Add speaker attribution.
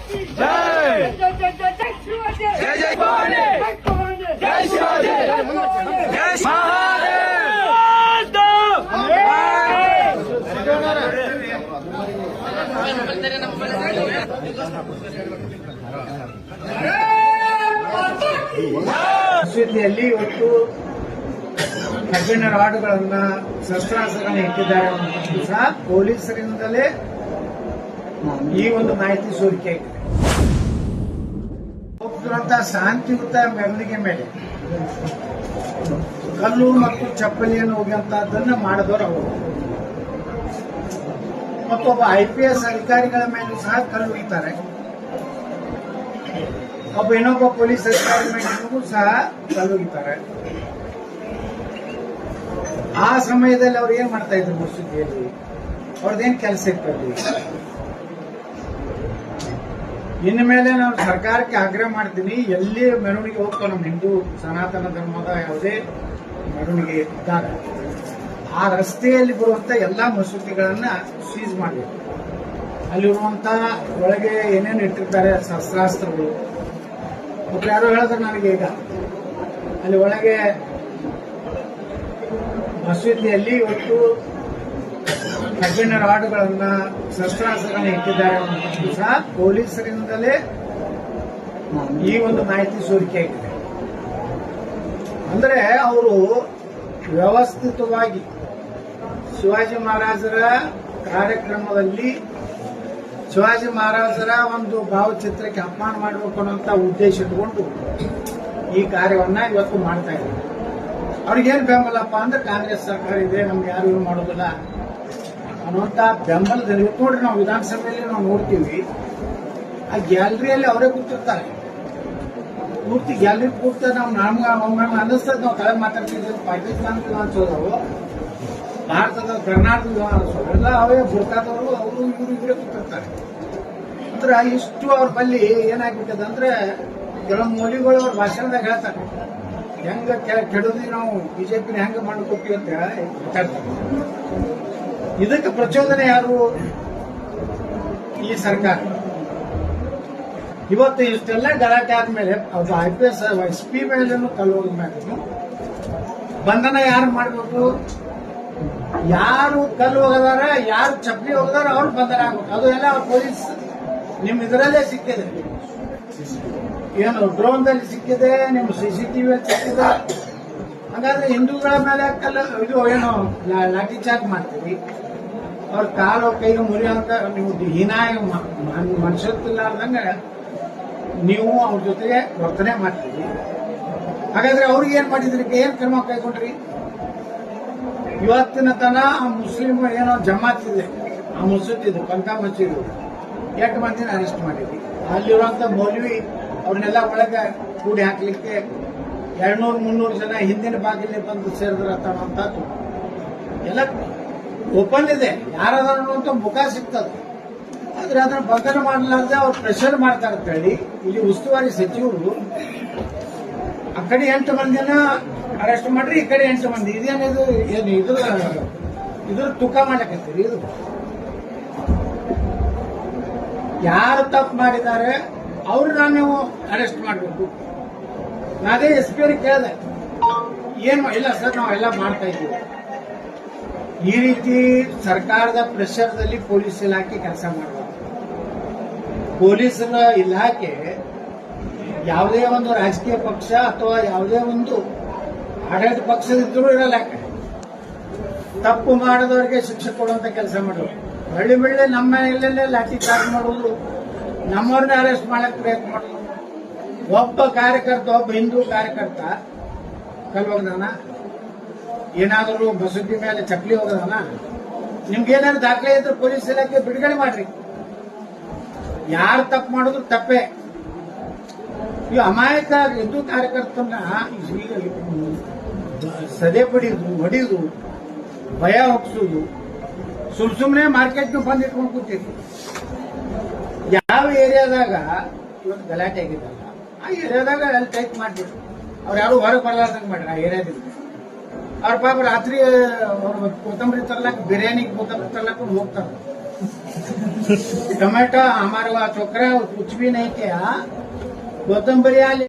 Speaker 1: जय शिवाजी, जय भवानी, जय शिवाजी, जय
Speaker 2: ಮಸೀದಿಯಲ್ಲಿ ಇವತ್ತು ಕಬ್ಬಿಣ ರಾಡುಗಳನ್ನ ಶಸ್ತ್ರಾಸ್ತ್ರಗಳನ್ನ ಇಟ್ಟಿದ್ದಾರೆ ಅನ್ನೋದು ಸಹ ಪೊಲೀಸರಿಂದಲೇ ಈ ಒಂದು ಮಾಹಿತಿ ಸೋರಿಕೆ ಆಗಿದೆ. ಹೋಗ್ತಿರುವಂತಹ ಶಾಂತಿಯುತ ಮೆರವಣಿಗೆ ಮೇಲೆ ಕಲ್ಲು ಮತ್ತು ಚಪ್ಪಲಿಯನ್ನು ಹೋಗುವಂತಹದ್ದನ್ನ ಮಾಡಿದವರು ಅವರು. ಮತ್ತೊಬ್ಬ IPS ಅಧಿಕಾರಿಗಳ ಮೇಲೂ ಸಹ ಕಲ್ಲು ಹೊಡಿತಾರೆ. ಒಬ್ಬ ಇನ್ನೊಬ್ಬ ಪೊಲೀಸ್ ಅಧಿಕಾರಿ ಮೇಲೂ ಸಹ ಕಲ್ಲು ಹೊಡಿತಾರೆ. ಆ ಸಮಯದಲ್ಲಿ ಅವ್ರು ಏನ್ ಮಾಡ್ತಾ ಇದ್ರು ಮಸೂದಿಯಲ್ಲಿ? ಅವ್ರದ್ದೇನ್ ಕೆಲಸ ಇರ್ತದೆ? ಇನ್ನು ಮೇಲೆ ನಾನು ಸರ್ಕಾರಕ್ಕೆ ಆಗ್ರಹ ಮಾಡ್ತೀನಿ, ಎಲ್ಲಿ ಮೆರವಣಿಗೆ ಹೋಗ್ತಾವ ನಮ್ಮ ಹಿಂದೂ ಸನಾತನ ಧರ್ಮದ ಯಾವುದೇ ಮೆರವಣಿಗೆ ಇದ್ದಾಗ ಆ ರಸ್ತೆಯಲ್ಲಿ ಬರುವಂತ ಎಲ್ಲಾ ಮಸೂದಿಗಳನ್ನ ಸೀಸ್ ಮಾಡಬೇಕು. ಅಲ್ಲಿರುವಂತಹ ಒಳಗೆ ಏನೇನು ಇಟ್ಟಿರ್ತಾರೆ ಶಸ್ತ್ರಾಸ್ತ್ರಗಳು. ಮತ್ತೆ ಯಾರೋ ಹೇಳಿದ್ರೆ ನನಗೆ ಈಗ ಅಲ್ಲಿ ಒಳಗೆ ಮಸೂದಿಯಲ್ಲಿ ಇವತ್ತು ಕಬ್ಬಿಣ ರಾಡುಗಳನ್ನ ಶಸ್ತ್ರಾಸ್ತ್ರಗಳನ್ನ ಇಟ್ಟಿದ್ದಾರೆ ಅನ್ನೋದು ಸಹ ಪೊಲೀಸರಿಂದಲೇ ಈ ಒಂದು ಮಾಹಿತಿ ಸೋರಿಕೆ ಆಗಿದೆ. ಅಂದ್ರೆ ಅವರು ವ್ಯವಸ್ಥಿತವಾಗಿ ಶಿವಾಜಿ ಮಹಾರಾಜರ ಕಾರ್ಯಕ್ರಮದಲ್ಲಿ ಶಿವಾಜಿ ಮಹಾರಾಜರ ಒಂದು ಭಾವಚಿತ್ರಕ್ಕೆ ಅಪಮಾನ ಮಾಡಬೇಕು ಅನ್ನೋಂಥ ಉದ್ದೇಶ ಇಟ್ಟುಕೊಂಡು ಈ ಕಾರ್ಯವನ್ನ ಇವತ್ತು ಮಾಡ್ತಾ ಇದ್ದಾರೆ. ಅವ್ರಿಗೇನು ಬೆಂಬಲಪ್ಪ ಅಂದ್ರೆ ಕಾಂಗ್ರೆಸ್ ಸರ್ಕಾರ ಇದೆ, ನಮ್ಗೆ ಯಾರು ಏನು ಮಾಡೋದಿಲ್ಲ ಅನ್ನುವಂತ ಬೆಂಬಲದಲ್ಲಿ ನೋಡ್ರಿ. ನಾವು ವಿಧಾನಸಭೆಯಲ್ಲಿ ನಾವು ನೋಡ್ತೀವಿ, ಆ ಗ್ಯಾಲರಿಯಲ್ಲಿ ಅವರೇ ಕೂತಿರ್ತಾರೆ. ಪೂರ್ತಿ ಗ್ಯಾಲರಿ ಕೂರ್ತ ನಮ್ಗೆ ಅನ್ನಿಸ್ತದೆ ನಾವು ತಲೆ ಮಾತಾಡ್ತಿದ್ದೀವಿ. ಪಾಕಿಸ್ತಾನದ ವಿಧಾನಸೌಧವು ಭಾರತದ ಕರ್ನಾಟಕದ ವಿಧಾನಸೌಧ ಎಲ್ಲ ಅವೇ ಬುರ್ಕಾದವರು ಅವರು ಇವರೇ ಕೂತಿರ್ತಾರೆ. ಅಂದ್ರೆ ಇಷ್ಟು ಅವ್ರ ಬಲ್ಲಿ ಏನಾಗ್ಬಿಟ್ಟದ ಅಂದ್ರೆ ಕೆಲವು ಮೌಲ್ಯಗಳು ಅವ್ರ ಭಾಷಣದಾಗ ಹೇಳ್ತಾರೆ, ಹೆಂಗ ಕೆಡದಿ ನಾವು ಬಿಜೆಪಿನ ಹೆಂಗ ಮಾಡ್ಕೊತೀವಿ ಅಂತ ಮಾತಾಡ್ತಾರೆ. ಇದಕ್ಕೆ ಪ್ರಚೋದನೆ ಯಾರು? ಈ ಸರ್ಕಾರ. ಇವತ್ತು ಇಷ್ಟೆಲ್ಲ ಗಲಾಟೆ ಆದ್ಮೇಲೆ ಒಬ್ಬ IPS SP ಮೇಲೇನು ಕಲ್ಲೋಗ ಮೇಲೆ ಬಂಧನ ಯಾರು ಮಾಡಬೇಕು? ಯಾರು ಕಲ್ಲು ಹೋಗದಾರ, ಯಾರು ಚಪ್ಪಲಿ ಹೋಗದಾರ ಅವ್ರು ಬಂಧನ ಆಗ್ಬೇಕು. ಅದು ಎಲ್ಲ ಪೊಲೀಸ್ ನಿಮ್ ಇದರಲ್ಲೇ ಸಿಕ್ಕಿದೆ. ಏನು ಡ್ರೋನ್ದಲ್ಲಿ ಸಿಕ್ಕಿದೆ, ನಿಮ್ಮ CCTV ಸಿಕ್ಕಿದೆ. ಹಾಗಾದ್ರೆ ಹಿಂದೂಗಳ ಮೇಲೆ ಇದು ಏನು ಲಾಠಿ ಚಾರ್ಜ್ ಮಾಡ್ತೀವಿ, ಅವ್ರ ಕಾಲು ಕೈಗೆ ಮುರಿಯುವಂತ ನೀವು ಹೀನಾಯ ಮನುಷ್ಯರ್ತಿಲ್ಲಾರ್ದಂಗ ನೀವು ಅವ್ರ ಜೊತೆಗೆ ವರ್ತನೆ ಮಾಡ್ತೀವಿ. ಹಾಗಾದ್ರೆ ಅವ್ರಿಗೆ ಏನ್ ಮಾಡಿದ್ರಿ? ಏನ್ ಕ್ರಮ ಕೈಗೊಂಡ್ರಿ? ಇವತ್ತಿನ ತನ ಆ ಮುಸ್ಲಿಂ ಏನೋ ಜಮಾತ್ ಇದೆ, ಆ ಮಸೂದಿ ಪಂಕಾ ಮಸೀದು 8 ಮಂದಿನ ಅರೆಸ್ಟ್ ಮಾಡಿದ್ವಿ. ಅಲ್ಲಿರುವಂತ ಮೌಲ್ವಿ ಅವ್ರನ್ನೆಲ್ಲ ಒಳಗೆ ಕೂಡಿ ಹಾಕ್ಲಿಕ್ಕೆ 200-300 ಜನ ಹಿಂದಿನ ಬಾಗಿಲೇ ಬಂದು ಸೇರಿದ್ರಂತದ್ದು ಎಲ್ಲ ಓಪನ್ ಇದೆ. ಯಾರಾದ್ರೂ ಅಂತ ಮುಖ ಸಿಗ್ತದೆ. ಆದ್ರೆ ಅದನ್ನ ಬಂಧನ ಮಾಡಲಾರ್ದೆ ಅವ್ರು ಪ್ರೆಷರ್ ಮಾಡ್ತಾರೆ ಅಂತ ಹೇಳಿ ಇಲ್ಲಿ ಉಸ್ತುವಾರಿ ಸಚಿವರು ಆ ಕಡೆ 8 ಮಂದಿನ ಅರೆಸ್ಟ್ ಮಾಡ್ರಿ, ಈ ಕಡೆ 8 ಮಂದಿ. ಇದೇನಿದು? ಏನು ಇದ್ರ ತೂಕ ಮಾಡ್ಲಕತ್ತೀರಿ? ಇದು ಯಾರು ತಪ್ಪು ಮಾಡಿದ್ದಾರೆ ಅವ್ರನ್ನ ನೀವು ಅರೆಸ್ಟ್ ಮಾಡಬೇಕು. ನಾನೇ SP ಅವ್ರಿಗೆ ಕೇಳಿದೆ, ಏನು ಇಲ್ಲ ಸರ್ ನಾವೆಲ್ಲ ಮಾಡ್ತಾ ಇದ್ದೀವಿ. ಈ ರೀತಿ ಸರ್ಕಾರದ ಪ್ರೆಷರ್ದಲ್ಲಿ ಪೊಲೀಸ್ ಇಲಾಖೆ ಕೆಲಸ ಮಾಡಬಾರ್ದು. ಪೊಲೀಸರ ಇಲಾಖೆ ಯಾವುದೇ ಒಂದು ರಾಜಕೀಯ ಪಕ್ಷ ಅಥವಾ ಯಾವುದೇ ಒಂದು ಆಡಳಿತ ಪಕ್ಷದಿದ್ರೂ ಇರಲ್ಲ. ತಪ್ಪು ಮಾಡಿದವರಿಗೆ ಶಿಕ್ಷೆ ಕೊಡುವಂತ ಕೆಲಸ ಮಾಡೋದು. ಬೆಳ್ಳಿ ನಮ್ಮ ಮನೆಯಲ್ಲೇ ಲಾಠಿ ಚಾರ್ಜ್ ಮಾಡೋದು, ನಮ್ಮವ್ರನ್ನ ಅರೆಸ್ಟ್ ಮಾಡಕ್ ಪ್ರಯತ್ನ ಮಾಡೋದು. ಒಬ್ಬ ಕಾರ್ಯಕರ್ತ, ಒಬ್ಬ ಹಿಂದೂ ಕಾರ್ಯಕರ್ತ ಕಲ್ವಾಗದಾನ, ಏನಾದರೂ ಮಸೂದಿ ಮೇಲೆ ಚಪ್ಪಲಿ ಹೋಗದಾನ, ನಿಮ್ಗೇನಾದ್ರು ದಾಖಲೆ ಇದ್ರೆ ಪೊಲೀಸ್ ಇಲಾಖೆ ಬಿಡುಗಡೆ ಮಾಡ್ರಿ. ಯಾರು ತಪ್ಪು ಮಾಡಿದ್ರು ತಪ್ಪೇ. ಈ ಅಮಾಯಕ ಹಿಂದೂ ಕಾರ್ಯಕರ್ತನ ಸದೆ ಪಡೆಯುದು, ಹೊಡೆಯುದು, ಭಯ ಹುಟ್ಟಿಸುದು, ಸುಮ್ಮನೆ ಮಾರ್ಕೆಟ್ ಬಂದ್ ಇಟ್ಕೊಂಡು ಕೂತಿದ್ರು. ಯಾವ ಏರಿಯಾದಾಗ ಇವತ್ತು ಗಲಾಟೆ ಆಗಿದ್ದಲ್ಲ ಆ ಏರಿಯಾದಾಗ ಅಲ್ಲಿ ಟೈಪ್ ಮಾಡ್ಬಿಟ್ರು. ಅವ್ರು ಯಾರು ಹೊರಗೆ ಬರಲಾರ್ದಂಗೆ ಮಾಡ್ರಿ ಆ ಏರಿಯಾದಿಂದ. ಅವ್ರ ಪಾಪ ರಾತ್ರಿ ಕೊತ್ತಂಬರಿ ತರ್ಲಾಕ, ಬಿರಿಯಾನಿ ಕೊತ್ತಂಬರಿ ತರ್ಲಾಕ ಹೋಗ್ತಾರೆ. टमाटो हमारे वहाँ छोकरा कुछ भी नहीं किया कोतंबरी